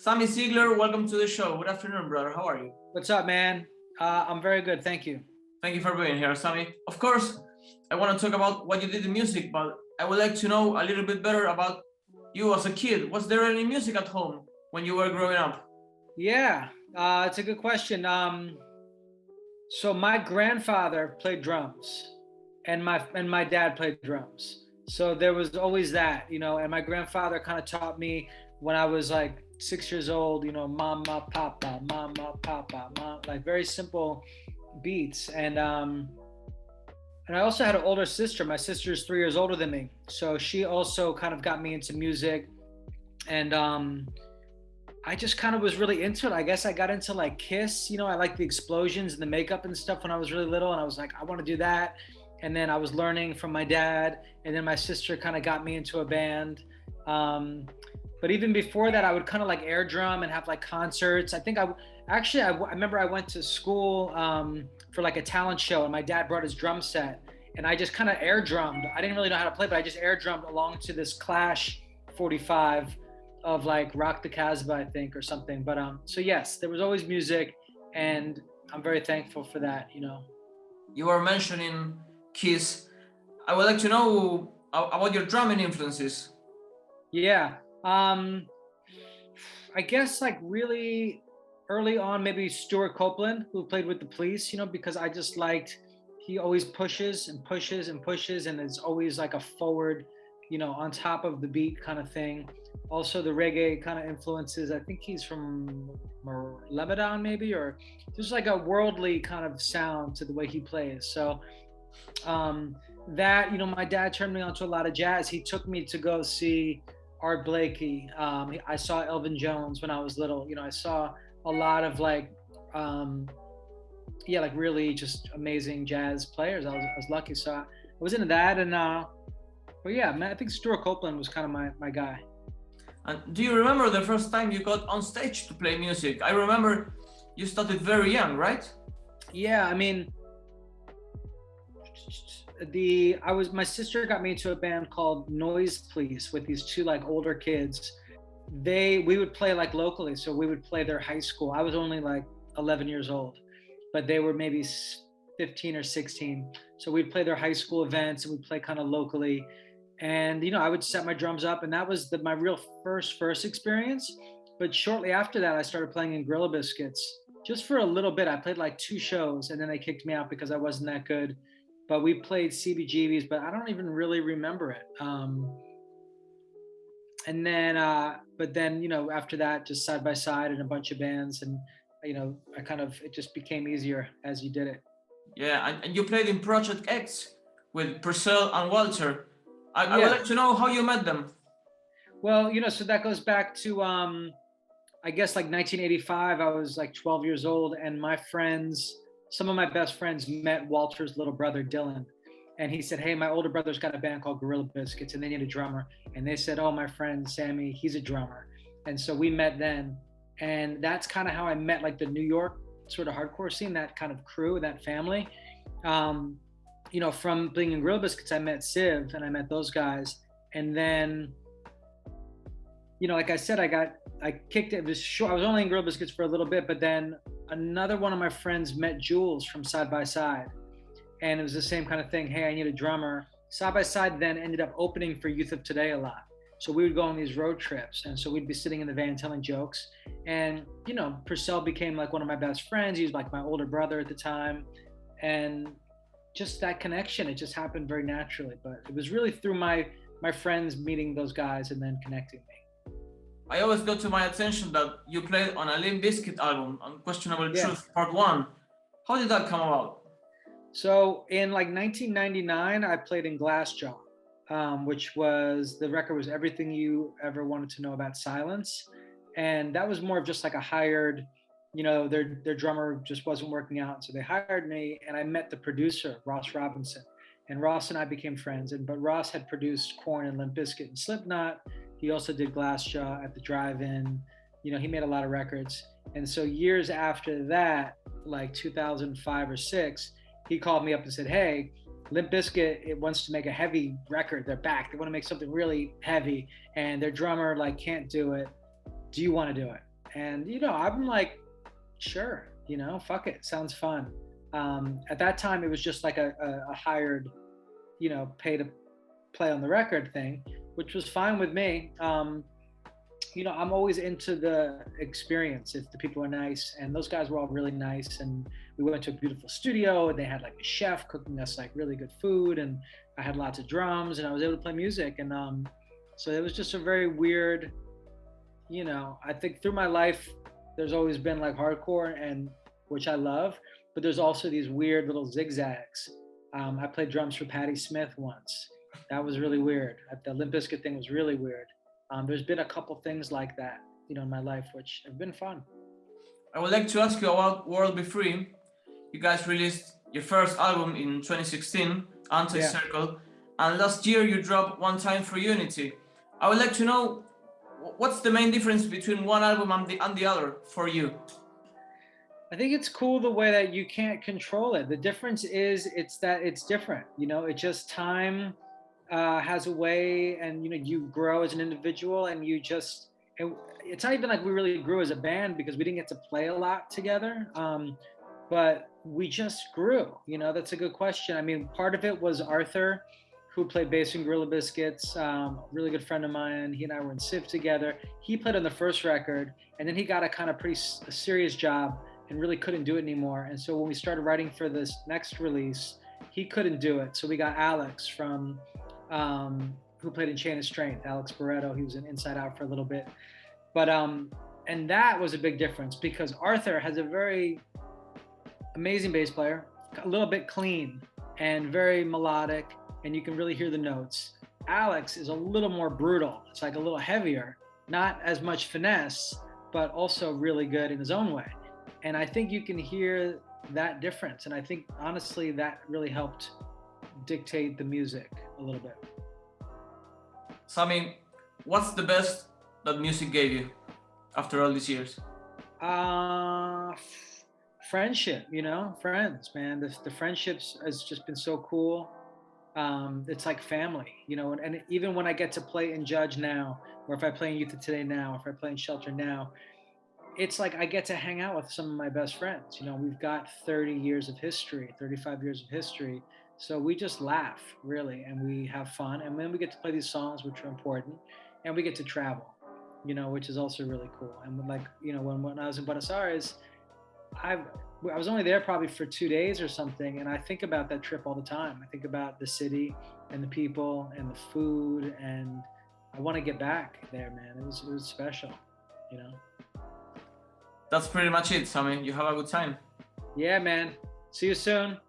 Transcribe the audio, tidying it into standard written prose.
Sammy Siegler, welcome to the show. Good afternoon, brother. How are you? What's up, man? I'm very good, thank you. Thank you for being here, Sammy. Of course, I want to talk about what you did in music, but I would like to know a little bit better about you as a kid. Was there any music at home when you were growing up? Yeah, it's a good question. So my grandfather played drums, and my dad played drums. So there was always that, And my grandfather kind of taught me when I was like 6 years old, mama, papa, mom, like very simple beats. And I also had an older sister. My sister's 3 years older than me, so she also kind of got me into music, and I just kind of was really into it. I guess I got into like Kiss, I like the explosions and the makeup and stuff when I was really little, and I was like, I want to do that. And then I was learning from my dad, and then my sister kind of got me into a band. But even before that, I would kind of like air drum and have like concerts. I think I remember I went to school for like a talent show, and my dad brought his drum set, and I just kind of air drummed. I didn't really know how to play, but I just air drummed along to this Clash 45 of like Rock the Casbah, I think, or something. But so yes, there was always music, and I'm very thankful for that. You were mentioning Kiss. I would like to know about your drumming influences. Yeah. I guess like really early on, maybe Stuart Copeland, who played with the Police, because I just liked, he always pushes and pushes and pushes, and it's always like a forward, on top of the beat kind of thing. Also the reggae kind of influences. I think he's from Lebanon maybe, or there's like a worldly kind of sound to the way he plays. So that, my dad turned me on to a lot of jazz. He took me to go see Art Blakey. I saw Elvin Jones when I was little. I saw a lot of like really just amazing jazz players. I was lucky, so I was into that. And but yeah, man, I think Stuart Copeland was kind of my guy. And do you remember the first time you got on stage to play music? I remember you started very young, right? Yeah, I mean, my sister got me into a band called Noise Police with these two like older kids. We would play like locally, so we would play their high school. I was only like 11 years old, but they were maybe 15 or 16. So we'd play their high school events, and we'd play kind of locally. And I would set my drums up, and that was my real first experience. But shortly after that, I started playing in Gorilla Biscuits just for a little bit. I played like 2 shows, and then they kicked me out because I wasn't that good. But we played CBGBs, but I don't even really remember it. And then, after that, just Side by Side and a bunch of bands, and it just became easier as you did it. Yeah, and you played in Project X with Purcell and Walter. I would like to know how you met them. Well, so that goes back to, I guess like 1985. I was like 12 years old, and some of my best friends met Walter's little brother, Dylan. And he said, hey, my older brother's got a band called Gorilla Biscuits, and they need a drummer. And they said, oh, my friend Sammy, he's a drummer. And so we met then. And that's kind of how I met like the New York sort of hardcore scene, that kind of crew, that family. From being in Gorilla Biscuits, I met Civ, and I met those guys. And then, like I said, I kicked it. It was short. I was only in Gorilla Biscuits for a little bit, but then another one of my friends met Jules from Side by Side. And it was the same kind of thing. Hey, I need a drummer. Side by Side then ended up opening for Youth of Today a lot. So we would go on these road trips. And so we'd be sitting in the van telling jokes. And, Purcell became like one of my best friends. He was like my older brother at the time. And just that connection, it just happened very naturally. But it was really through my friends meeting those guys and then connecting me. I always got to my attention that you played on a Limp Bizkit album, Unquestionable Truth Part 1. How did that come about? So in like 1999, I played in Glassjaw, which was, the record was Everything You Ever Wanted to Know About Silence. And that was more of just like a hired, their drummer just wasn't working out. So they hired me, and I met the producer, Ross Robinson. And Ross and I became friends. But Ross had produced Korn and Limp Bizkit and Slipknot. He also did Glassjaw at the Drive-In. He made a lot of records. And so years after that, like 2005 or 6, he called me up and said, hey, Limp Bizkit, it wants to make a heavy record. They're back. They want to make something really heavy, and their drummer can't do it. Do you want to do it? And, you know, I'm like, sure, you know, fuck it, sounds fun. At that time, it was just like a hired, you know, pay to play on the record thing, which was fine with me. You know, I'm always into the experience if the people are nice, and those guys were all really nice. And we went to a beautiful studio, and they had like a chef cooking us like really good food, and I had lots of drums, and I was able to play music. And so it was just a very weird, you know, I think through my life, there's always been like hardcore, and which I love, but there's also these weird little zigzags. I played drums for Patti Smith once. That was really weird. The Limp Bizkit thing was really weird. There's been a couple things like that, you know, in my life, which have been fun. I would like to ask you about World Be Free. You guys released your first album in 2016, Anti-Circle, and last year you dropped One Time for Unity. I would like to know what's the main difference between one album and the other for you? I think it's cool the way that you can't control it. The difference is that it's different. You know, it just time has a way, and you know, you grow as an individual, and you just. It's not even like we really grew as a band because we didn't get to play a lot together, but we just grew. You know, that's a good question. I mean, part of it was Arthur, who played bass in Gorilla Biscuits, really good friend of mine. He and I were in Civ together. He played on the first record, and then he got a kind of pretty serious job and really couldn't do it anymore. And so when we started writing for this next release, he couldn't do it. So we got Alex from, who played in Chain of Strength, Alex Barreto. He was in Inside Out for a little bit. But, and that was a big difference because Arthur has a very amazing bass player, a little bit clean and very melodic, and you can really hear the notes. Alex is a little more brutal. It's like a little heavier, not as much finesse, but also really good in his own way. And I think you can hear that difference. And I think, honestly, that really helped dictate the music a little bit. Sammy, what's the best that music gave you after all these years? Friendship, you know, friends, man. The friendships has just been so cool. It's like family, you know, and even when I get to play in Judge now, or if I play in Youth of Today now, if I play in Shelter now, it's like I get to hang out with some of my best friends. You know, we've got 30 years of history, 35 years of history. So we just laugh, really, and we have fun. And then we get to play these songs, which are important, and we get to travel, you know, which is also really cool. And like, you know, when I was in Buenos Aires, I was only there probably for 2 days or something, and I think about that trip all the time. I think about the city and the people and the food, and I want to get back there, man. It was special, you know. That's pretty much it, Sammy. You have a good time. Yeah, man. See you soon.